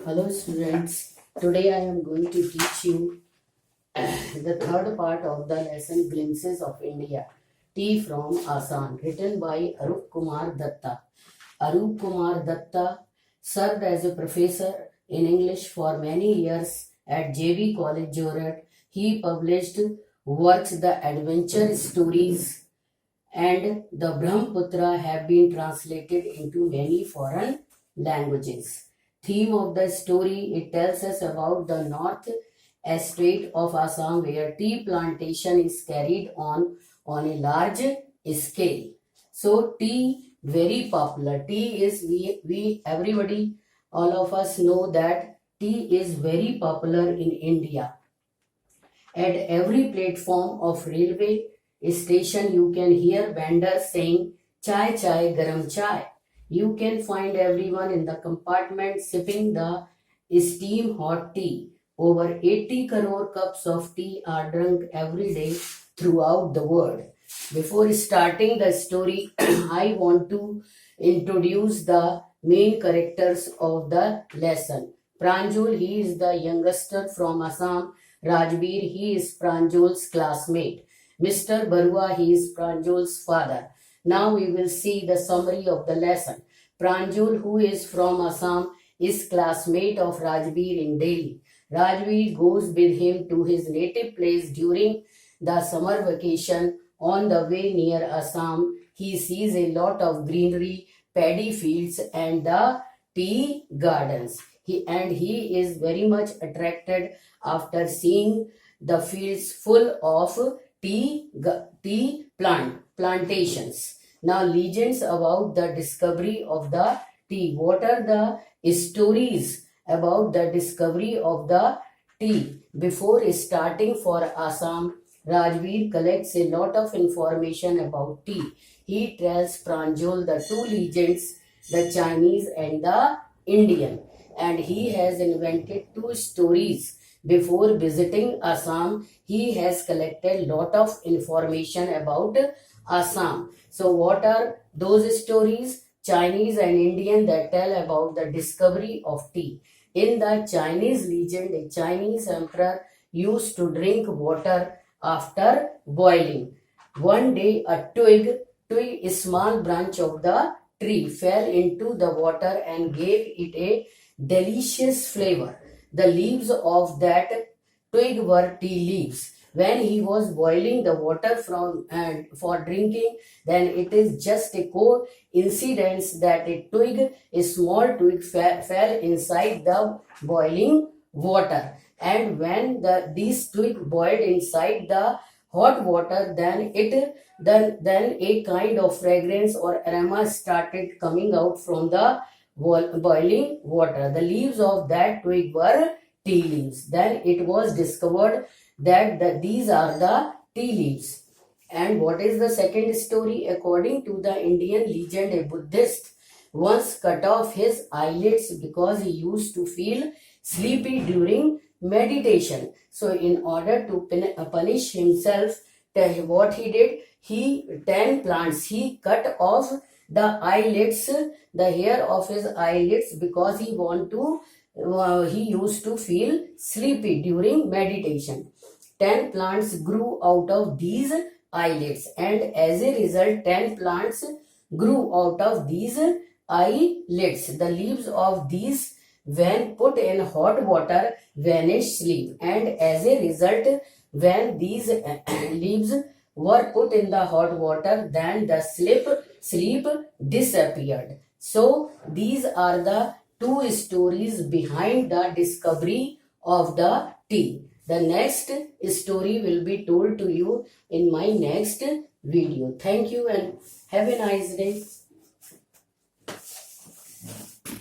Hello students, today I am going to teach you the third part of the lesson Glimpses of India, Tea from Assam, written by Arup Kumar Datta. Arup Kumar Datta served as a professor in English for many years at JV College, Jorat. He published works The Adventure Stories and the Brahmaputra have been translated into many foreign languages. Theme of the story, it tells us about the north estate of Assam where tea plantation is carried on a large scale. So tea very popular. Tea is we everybody all of us know that tea is very popular in India. At every platform of railway station, you can hear vendors saying, "Chai, chai, garam chai." You can find everyone in the compartment sipping the steam hot tea. Over 80 crore cups of tea are drunk every day throughout the world. Before starting the story, I want to introduce the main characters of the lesson. Pranjul, he is the youngster from Assam. Rajbir, he is Pranjul's classmate. Mr. Barua, he is Pranjul's father. Now we will see the summary of the lesson. Pranjul, who is from Assam, is classmate of Rajbir in Delhi. Rajbir goes with him to his native place during the summer vacation. On the way near Assam, he sees a lot of greenery, paddy fields and the tea gardens. He is very much attracted after seeing the fields full of tea plantations. Now, legends about the discovery of the tea. What are the stories about the discovery of the tea? Before starting for Assam, Rajbir collects a lot of information about tea. He tells Pranjul the two legends, the Chinese and the Indian, and he has invented two stories. Before visiting Assam, he has collected lot of information about Assam. So what are those stories? Chinese and Indian that tell about the discovery of tea. In the Chinese legend, a Chinese emperor used to drink water after boiling. One day a a small branch of the tree fell into the water and gave it a delicious flavor. The leaves of that twig were tea leaves. When he was boiling the water for drinking, then it is just a coincidence that a small twig fell inside the boiling water. And when these twig boiled inside the hot water, then a kind of fragrance or aroma started coming out from the boiling water. The leaves of that twig were tea leaves. Then it was discovered that these are the tea leaves. And what is the second story? According to the Indian legend, a Buddhist once cut off his eyelids because he used to feel sleepy during meditation. So in order to punish himself, what he did, he 10 plants, he cut off the eyelids, the hair of his eyelids, because he used to feel sleepy during meditation. 10 plants grew out of these eyelids, and as a result 10 plants grew out of these eyelids. The leaves of these, when put in hot water, vanish sleep, and as a result when these leaves were put in the hot water, then the sleep disappeared. So these are the two stories behind the discovery of the tea. The next story will be told to you in my next video. Thank you and have a nice day.